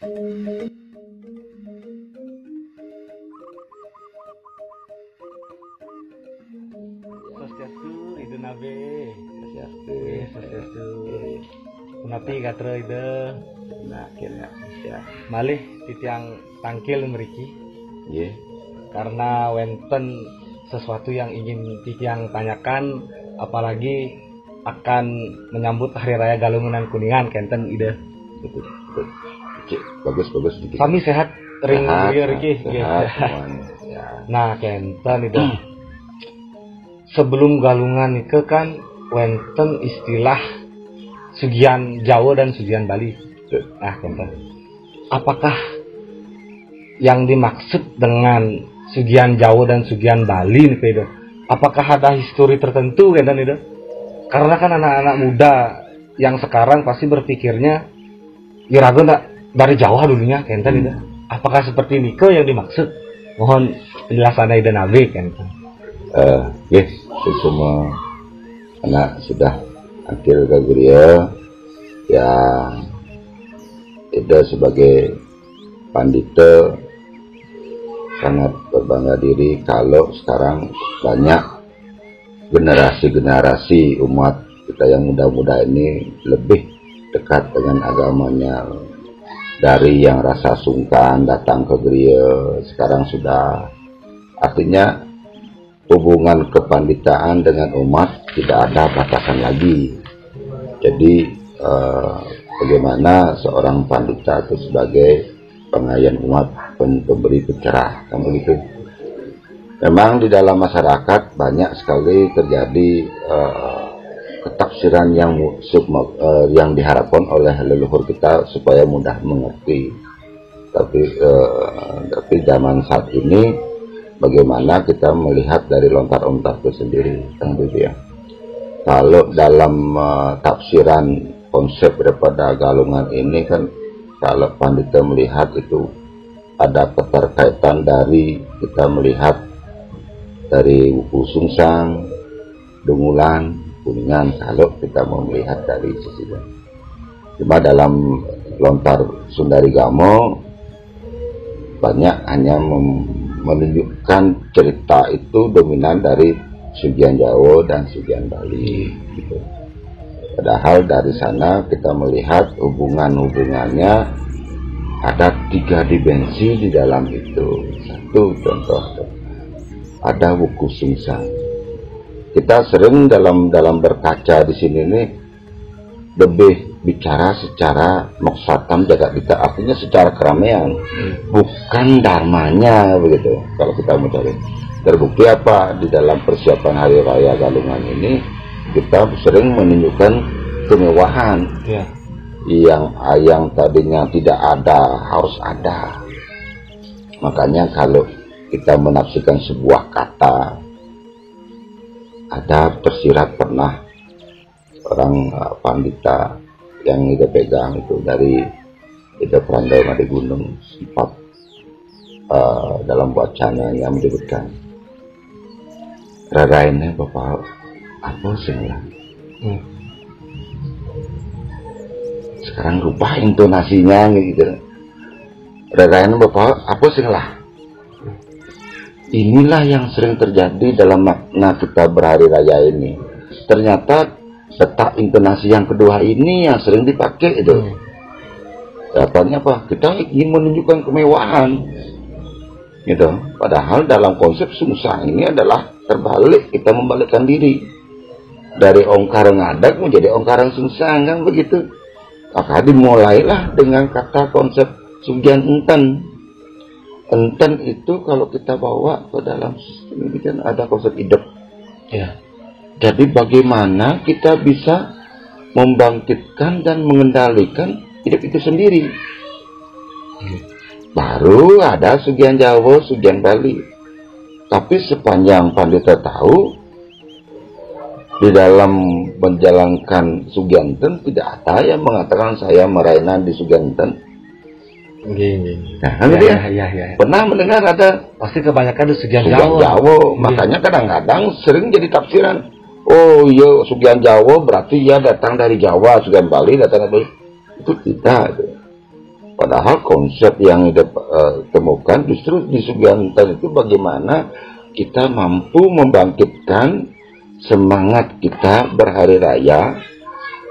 Swastiastu, Ida Nabe. Swastiastu. Menapi katra Ida. Nah, akhirnya ya. Malih titiang tangkil meriki. Ye. Karena wenten sesuatu yang ingin titiang tanyakan, apalagi akan menyambut Hari Raya Galungan Kuningan, kenten Ida. Betul. Cik, bagus. Kami sehat, ring Riki. Sehat semuanya. Ya. Nah, kenten Ida. Sebelum Galungan itu kan wenten istilah Sugian Jawa dan Sugian Bali. Nah, kenten. Apakah yang dimaksud dengan Sugian Jawa dan Sugian Bali nih, Ida? Apakah ada histori tertentu, kenten Ida? Karena kan anak-anak muda yang sekarang pasti berpikirnya Irago dari Jawa dulunya, kenten Ida. Apakah seperti Niko yang dimaksud? Mohon penjelasan Ida Nabi, kenten. Yes, semua anak sudah akhir Gaguria yang Ida sebagai pandita sangat berbangga diri kalau sekarang banyak generasi-generasi umat kita yang muda-muda ini lebih dekat dengan agamanya. Dari yang rasa sungkan datang ke gereja, sekarang sudah, artinya hubungan kepanditaan dengan umat tidak ada batasan lagi. Jadi bagaimana seorang pandita itu sebagai pengayaan umat, pemberi pencerah, kan begitu. Memang di dalam masyarakat banyak sekali terjadi ketafsiran yang diharapkan oleh leluhur kita supaya mudah mengerti. Tapi zaman saat ini bagaimana kita melihat dari lontar-lontar itu sendiri, kan begitu ya. Kalau dalam tafsiran konsep daripada Galungan ini kan, kalau pandita melihat itu ada keterkaitan dari kita melihat dari Wuku Sungsang, Dungulan, Kuningan, kalau kita mau melihat dari sisi ini. Cuma dalam lontar Sundari Gamo banyak hanya menunjukkan cerita itu dominan dari Sugian Jawa dan Sugian Bali gitu. Padahal dari sana kita melihat hubungannya ada 3 dimensi di dalam itu. Satu contoh, ada Wuku Sungsang. Kita sering dalam berkaca di sini nih lebih bicara secara moksatam jagat kita, artinya secara keramaian, bukan dharmanya begitu. Kalau kita mencari terbukti apa di dalam persiapan Hari Raya Galungan ini, kita sering menunjukkan kemewahan yang tadinya tidak ada harus ada. Makanya kalau kita menafsirkan sebuah kata, ada tersirat pernah orang pandita yang kita pegang itu dari Ida Prandai Made Gunung sempat dalam wacana yang menyebutkan rarainnya Bapak apa sih lah. Sekarang rubah intonasinya gitu. Rarainnya Bapak apa sih lah. Inilah yang sering terjadi dalam makna kita berhari raya ini. Ternyata letak intonasi yang kedua ini yang sering dipakai itu. Katanya apa? Kita ingin menunjukkan kemewahan, gitu. Padahal dalam konsep Sungsang ini adalah terbalik, kita membalikkan diri dari ongkarang ngadak menjadi ongkarang Sungsang, kan begitu. Maka dimulailah dengan kata konsep Sugian Enten. Enten itu kalau kita bawa ke dalam sistem ini kan ada konsep hidup. Ya. Jadi bagaimana kita bisa membangkitkan dan mengendalikan hidup itu sendiri. Baru ada Sugian Jawa, Sugian Bali. Tapi sepanjang pandita tahu, di dalam menjalankan Sugianten tidak ada yang mengatakan saya merainan di Sugianten. Nah, ya. Pernah mendengar ada? Pasti kebanyakan di Sugian Jawa. Makanya kadang-kadang sering jadi tafsiran. Oh iya, Sugian Jawa berarti ya datang dari Jawa, Sugian Bali datang dari itu tidak. Padahal konsep yang ditemukan justru di Sugianten itu bagaimana kita mampu membangkitkan semangat kita berhari raya,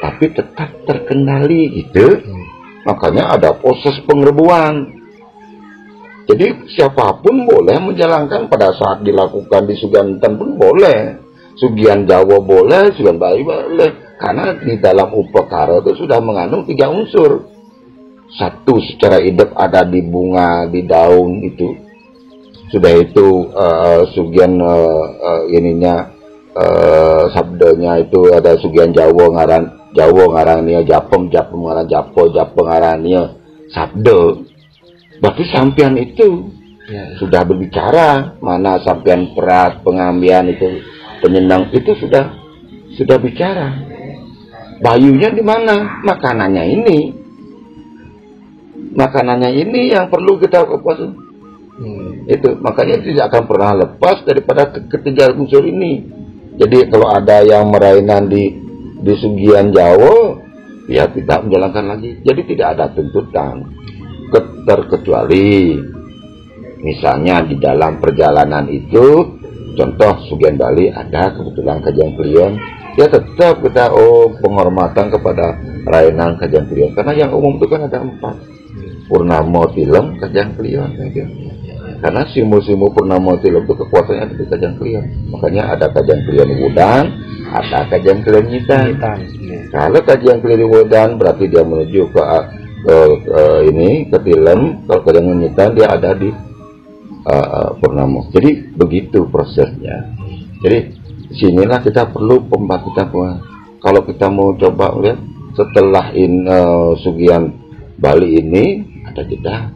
tapi tetap terkendali gitu. Makanya ada proses pengerbuan. Jadi siapapun boleh menjalankan pada saat dilakukan di Sugianten pun boleh. Sugian Jawa boleh, Sugian Bali boleh. Karena di dalam upakara itu sudah mengandung 3 unsur. Satu, secara hidup ada di bunga, di daun itu. Sudah itu Sugian ininya sabdanya itu ada Sugian Jawa ngarannya Japeng ngaran Japo ngarannya sabda. Berarti sampean itu sudah berbicara, mana sampean perat, pengambian itu, penyenang itu sudah bicara. Bayunya di mana? Makanannya ini yang perlu kita lepas. Itu makanya tidak akan pernah lepas daripada ketiga unsur ini. Jadi kalau ada yang merainan di Sugian Jawa, ya tidak menjalankan lagi. Jadi tidak ada tuntutan. Terkecuali misalnya di dalam perjalanan itu, contoh Sugian Bali ada kebetulan kajian klien, ya tetap kita penghormatan kepada rainan kajian klien, karena yang umum itu kan ada 4, Purnama Tilem kajian klien gitu. Karena simu Purnama Tilem itu kekuatannya ada di kajian klien, makanya ada kajian klien Wudan, ada kajian klien Nyitan. Kalau kajian klien Wudan berarti dia menuju ke ini ke Tilem, kalau kajian Nyitan dia ada di Purnama. Jadi begitu prosesnya. Jadi sinilah kita perlu pembangkitan. Kalau kita mau coba lihat setelah Sugian Bali ini ada jeda,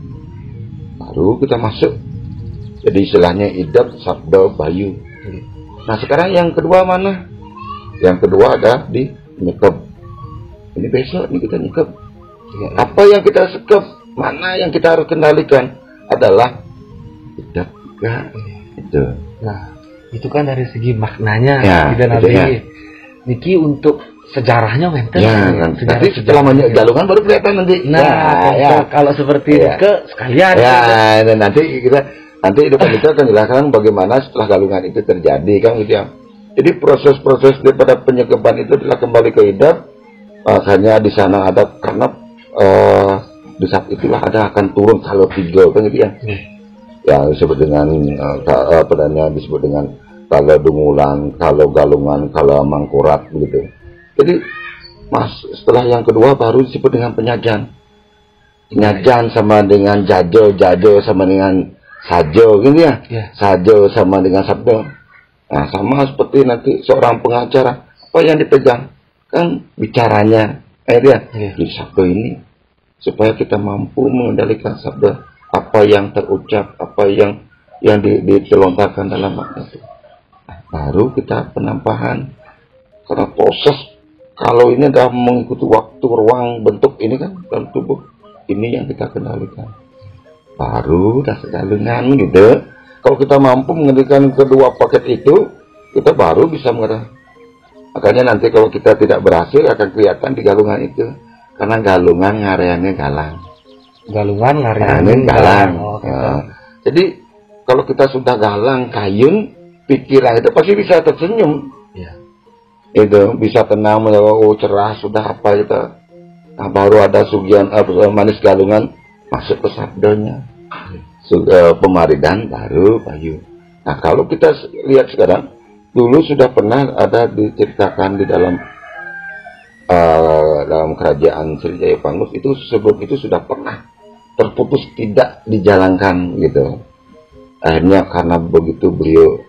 baru kita masuk. Jadi istilahnya idap, sabda, bayu. Nah sekarang yang kedua mana? Yang kedua ada di nyekep. Ini besok ini kita nyekep. Apa yang kita sekep, mana yang kita harus kendalikan adalah idap juga. Itu. Nah itu kan dari segi maknanya, dan nanti Niki untuk sejarahnya wenten. Ya, nanti setelah galungan baru kelihatan nanti. Nah, kalau seperti ke sekalian. Ya, dan nanti depan kita akan jelaskan bagaimana setelah galungan itu terjadi kan gitu ya. Jadi proses-proses daripada penyekepan itu adalah kembali ke idap. Makanya di sana ada karena di saat itulah ada akan turun kalau 3 kan gitu ya. Yang disebut dengan disebut dengan kalau dungulan, kalau galungan, kalau mangkurat begitu. Jadi setelah yang kedua baru disebut dengan penyajan. Penyajan sama dengan jajo sama dengan sajo gitu ya. Sajo sama dengan sabdo. Nah, sama seperti nanti seorang pengacara, apa yang dipegang kan bicaranya. Di sabdo ini supaya kita mampu mengendalikan sabda, apa yang terucap, apa yang dilontarkan dalam makna itu. Baru kita penampahan. Karena proses kalau ini adalah mengikuti waktu, ruang, bentuk ini kan dalam tubuh, ini yang kita kendalikan. Baru dah segalungan gitu. Kalau kita mampu mengendalikan kedua paket itu, kita baru bisa mengerti. Makanya nanti kalau kita tidak berhasil akan kelihatan di galungan itu. Karena galungan ngareannya galang. Galungan ngareannya galang. Jadi kalau kita sudah galang kayun, pikiran itu pasti bisa tersenyum. Itu bisa tenang, cerah sudah apa gitu. Nah, baru ada Sugian manis galungan masuk ke sabdonya. Pemaridan baru bayu. Nah kalau kita lihat sekarang, dulu sudah pernah ada diceritakan di dalam kerajaan Sriwijaya Pangus itu sebelum itu sudah pernah terputus tidak dijalankan gitu. Akhirnya karena begitu beliau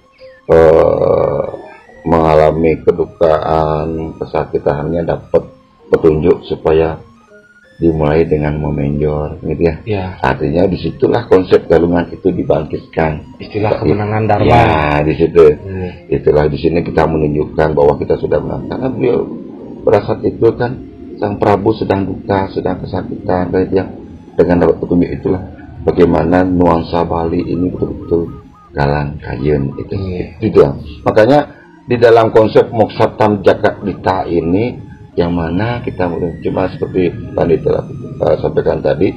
mengalami kedukaan, kesakitannya dapat petunjuk supaya dimulai dengan memenjor gitu ya. Artinya disitulah konsep galungan itu dibangkitkan. Istilah kemenangan Dharma. Ya, di situ. Itulah di sini kita menunjukkan bahwa kita sudah menang. Karena beliau pada saat itu kan Sang Prabu sedang duka, sedang kesakitan, dengan dapat petunjuk itulah bagaimana nuansa Bali ini betul-betul galang kayun itu. Itu. Makanya di dalam konsep Moksatam Jagat Dita ini yang mana kita cuma seperti Pandita sampaikan tadi,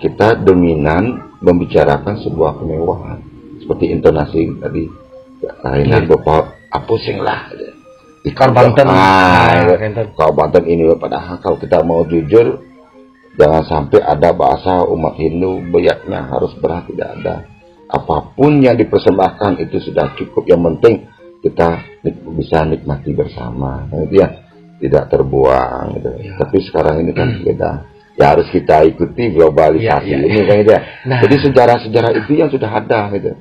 kita dominan membicarakan sebuah kemewahan seperti intonasi tadi kainan bapak pusing lah di Banten. Kau Banten ini, padahal kalau kita mau jujur jangan sampai ada bahasa umat Hindu beyatnya harus berat, tidak ada. Apapun yang dipersembahkan itu sudah cukup, yang penting kita bisa nikmati bersama, ya, tidak terbuang gitu. Ya. Tapi sekarang ini kan beda. Ya harus kita ikuti globalisasi ini kan gitu ya. Nah, jadi sejarah-sejarah itu yang sudah ada gitu.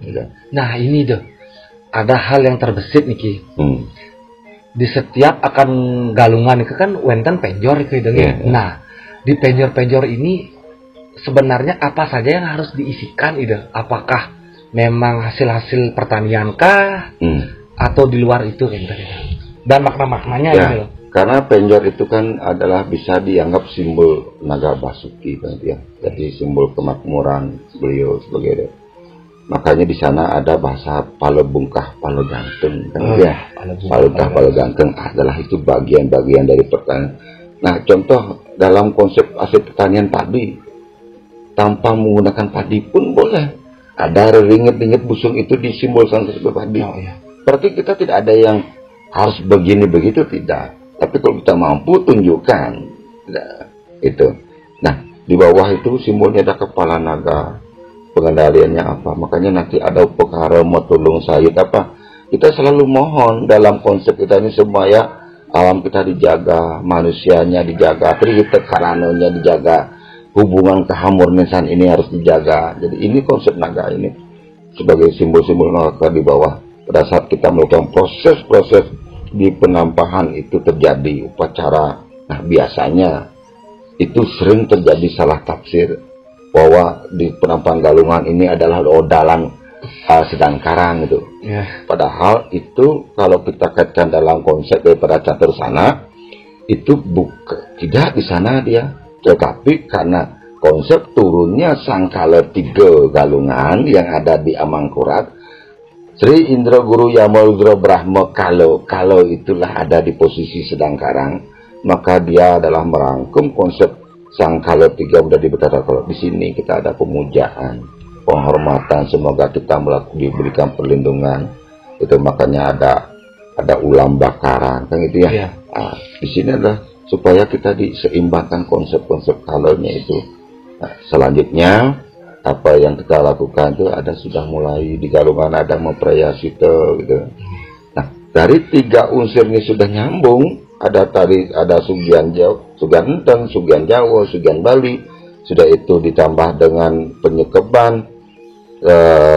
Nah ini tuh ada hal yang terbesit nih Ki. Di setiap akan galungan itu kan wenten penjor itu Nah di penjor-penjor ini sebenarnya apa saja yang harus diisikan itu? Apakah memang hasil-hasil pertanian kah? Atau di luar itu kan? Dan makna-maknanya gitu loh. Karena penjor itu kan adalah bisa dianggap simbol naga basuki kan ya. Jadi simbol kemakmuran beliau sebagai itu. Makanya di sana ada bahasa palebungkah paleganteng kan ya. Palebungkah paleganteng adalah itu bagian-bagian dari pertanian. Nah, contoh dalam konsep hasil pertanian padi tanpa menggunakan padi pun boleh. Ada ringit-ringit busung itu disimbolkan sebagai padi. Berarti kita tidak ada yang harus begini begitu, tidak. Tapi kalau kita mampu tunjukkan itu. Nah, di bawah itu simbolnya ada kepala naga. Pengendaliannya apa? Makanya nanti ada upekara matulung sayid apa? Kita selalu mohon dalam konsep kita ini supaya alam kita dijaga, manusianya dijaga, trihita karanonya dijaga, hubungan keharmonisan ini harus dijaga. Jadi ini konsep naga ini sebagai simbol-simbol naga di bawah. Pada saat kita melakukan proses-proses di penampahan itu terjadi upacara. Nah, biasanya itu sering terjadi salah tafsir bahwa di penampahan galungan ini adalah odalan sedang karang gitu. Padahal itu kalau kita kaitkan dalam konsep daripada catur sana itu tidak di sana dia, tetapi karena konsep turunnya sangkala 3 galungan yang ada di Amangkurat, Sri Indra Guru Yamadra Brahma kalau itulah ada di posisi sedang karang, maka dia adalah merangkum konsep sangkala 3 udah dibetara. Kalau di sini kita ada pemujaan, penghormatan, semoga kita diberikan perlindungan. Itu makanya ada ulam bakaran kan gitu ya. Nah, di sini adalah supaya kita diseimbangkan konsep-konsep kalornya itu. Nah, selanjutnya apa yang kita lakukan itu ada sudah mulai di galungan ada memperhiasi gitu. Nah, dari 3 unsur ini sudah nyambung. Ada Sugian Jawa, Sugian Enteng, Sugian Jawa, Sugian Bali. Sudah itu ditambah dengan penyekeban,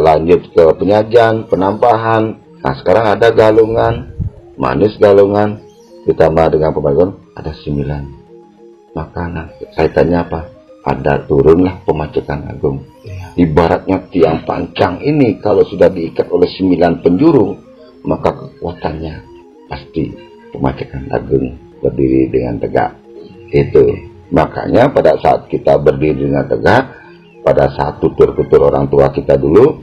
lanjut ke penyajian, penampahan. Nah, sekarang ada galungan, manis galungan, ditambah dengan pembagian, ada 9. Maka nah, kaitannya apa? Ada turunlah pemacekan agung. Ibaratnya tiang pancang ini kalau sudah diikat oleh 9 penjuru, maka kekuatannya pasti pemacekan agung berdiri dengan tegak. Itu makanya pada saat kita berdiri dengan tegak, pada saat tutur-tutur orang tua kita dulu,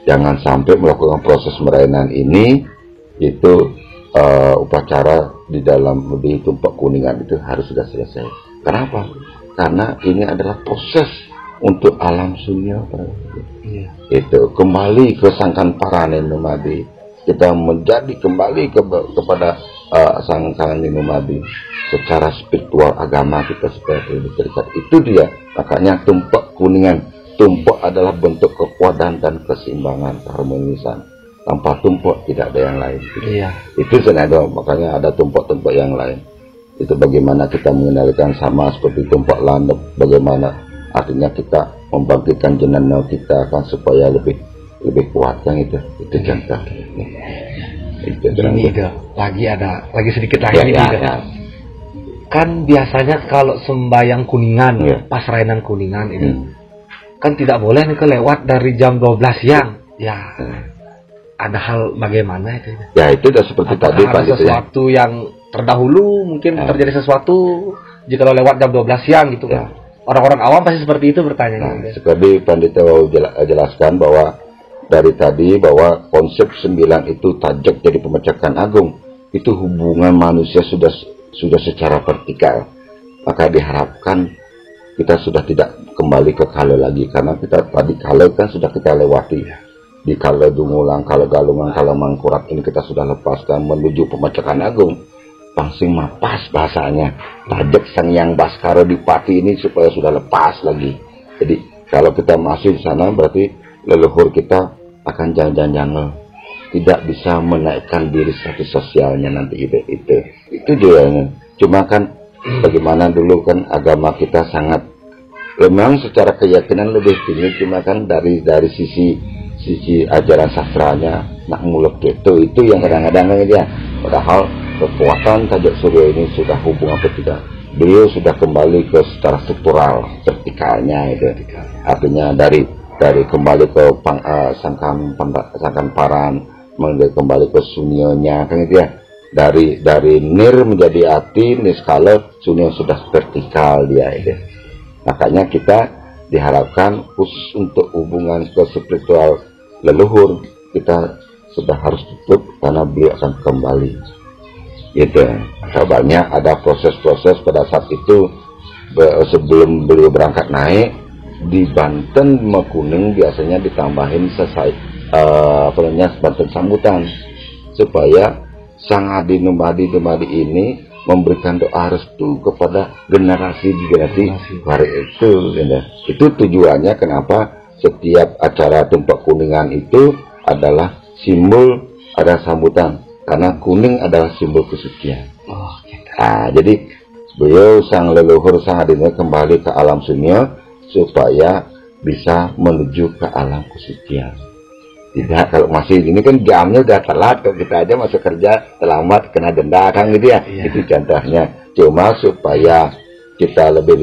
jangan sampai melakukan proses merainan ini. Itu upacara di dalam di tumpak kuningan itu harus sudah selesai. Kenapa? Karena ini adalah proses untuk alam sunyo. Itu kembali ke sangkan paranen nomadi. Kita menjadi kembali kepada sangkan nomadi. Secara spiritual agama kita supaya lebih terikat. Itu dia. Makanya tumpak kuningan. Tumpak adalah bentuk kekuatan dan keseimbangan, keharmonisan. Tanpa tumpak tidak ada yang lain. Itu senada. Makanya ada tumpak-tumpak yang lain. Itu bagaimana kita mengendalikan sama seperti tumpak landep. Bagaimana artinya kita membangkitkan jenana kita kan supaya lebih kuat kan itu contoh. Ini lagi sedikit lagi kan biasanya kalau sembahyang kuningan pas rainan kuningan itu kan tidak boleh nih kelewat dari jam 12 siang ada hal bagaimana itu itu udah seperti tadi ada sesuatu yang terdahulu mungkin terjadi sesuatu jika lewat jam 12 siang gitu kan orang-orang awam pasti seperti itu bertanya seperti Pandita jelaskan bahwa dari tadi bahwa konsep 9 itu tajak jadi pemacekan agung itu hubungan manusia sudah secara vertikal, maka diharapkan kita sudah tidak kembali ke kale lagi, karena kita tadi kale kan sudah kita lewati. Di kale Dungulang, kale Galungan, kale Mangkurat ini kita sudah lepaskan menuju Pemecahan Agung. Pangsing Mapas bahasanya, Tajek Sang Yang Baskara di Pati ini supaya sudah lepas lagi. Jadi kalau kita masih di sana berarti leluhur kita akan jangan-jangan tidak bisa menaikkan diri status sosialnya nanti itu juga. Cuma kan bagaimana dulu kan agama kita sangat memang secara keyakinan lebih tinggi, cuma kan dari sisi ajaran sastranya nak muluk itu yang kadang-kadang dia padahal kekuatan Tajek Suryo ini sudah hubung apa tidak, beliau sudah kembali ke secara struktural vertikalnya itu, artinya dari kembali ke sangkan paran, kembali ke sunyonya kan itu ya, dari nir menjadi ati, niskala sunyo sudah vertikal dia itu. Makanya kita diharapkan khusus untuk hubungan ke spiritual leluhur kita sudah harus tutup karena beliau akan kembali gitu. Kabarnya ada proses-proses pada saat itu sebelum beliau berangkat naik di Banten Mekuning biasanya ditambahin Banten sambutan supaya Sang Adi Numadi ini memberikan doa restu kepada generasi itu tujuannya kenapa setiap acara Tumpak Kuningan itu adalah simbol ada sambutan, karena kuning adalah simbol kesucian. Nah, jadi beliau sang leluhur Sang Adi kembali ke alam sunyo supaya bisa menuju ke alam kesucian. Tidak, kalau masih ini kan jamnya udah telat, kalau kita aja masuk kerja terlambat kena denda kan gitu ya. Itu contohnya. Cuma supaya kita lebih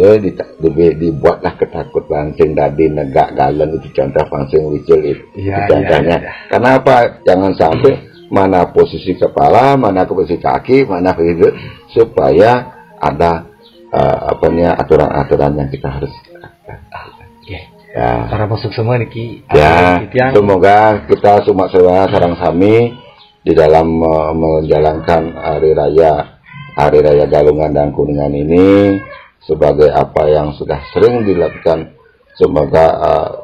dibuatlah ketakut pangsing dadi negak galen, itu contoh pangsing wicil itu contohnya. Karena apa? Jangan sampai mana posisi kepala, mana posisi kaki, mana itu, supaya ada aturan-aturan yang kita harus ya. Para masuk semua niki ya, semoga kita semua sarang sami di dalam menjalankan hari raya Galungan dan Kuningan ini sebagai apa yang sudah sering dilakukan. Semoga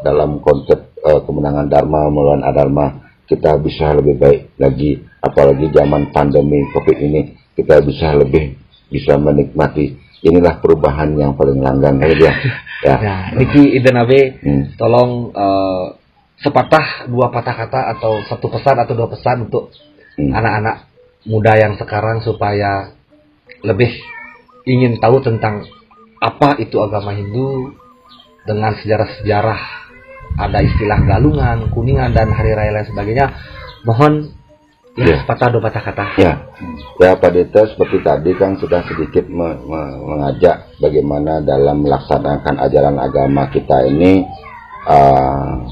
dalam konsep kemenangan Dharma melawan Adharma kita bisa lebih baik lagi, apalagi zaman pandemi Covid ini kita bisa menikmati. Inilah perubahan yang paling langgang ya. Nah, niki ide nabe tolong sepatah dua patah kata atau satu pesan atau dua pesan untuk anak-anak muda yang sekarang supaya lebih ingin tahu tentang apa itu agama Hindu dengan sejarah-sejarah, ada istilah Galungan, Kuningan dan hari raya lain sebagainya. Mohon sepatah dua patah kata. Ya Pak Dita, seperti tadi kan sudah sedikit mengajak bagaimana dalam melaksanakan ajaran agama kita ini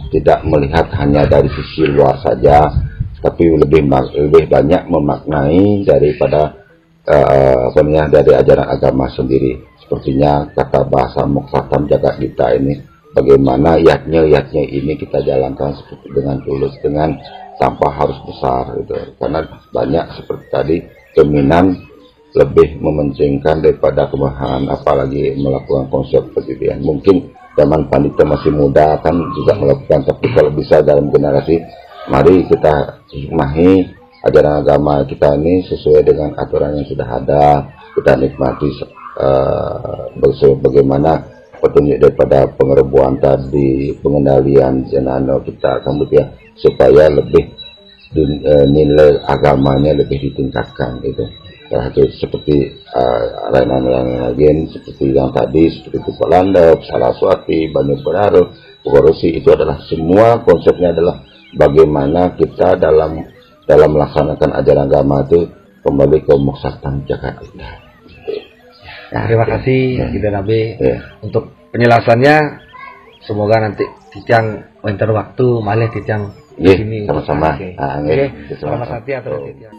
tidak melihat hanya dari sisi luar saja, tapi lebih banyak memaknai daripada dari ajaran agama sendiri. Sepertinya kata bahasa Moksatan Jagat Gita ini, bagaimana yatnya ini kita jalankan seperti dengan tulus, dengan tanpa harus besar gitu. Karena banyak seperti tadi dominan lebih mementingkan daripada kemahan, apalagi melakukan konsep pendidikan. Mungkin zaman Pandita masih muda kan juga melakukan, tapi kalau bisa dalam generasi, mari kita hikmahi ajaran agama kita ini sesuai dengan aturan yang sudah ada. Kita nikmati bagaimana petunjuk daripada pengerebuan tadi, pengendalian jenano kita, kemudian supaya lebih nilai agamanya lebih ditingkatkan itu. Seperti lain-lain lagi seperti yang tadi, seperti Tupalandap, Saraswati, Banyu Penaro, Pukorosi, itu adalah semua konsepnya adalah bagaimana kita dalam melaksanakan ajaran agama itu kembali ke Moksatan Jagat Gita. Terima kasih Ida Nabe untuk penjelasannya. Semoga nanti Titiang winter waktu malih Titiang di sini. Sama-sama. Oke. Selamat hati atau Titiang.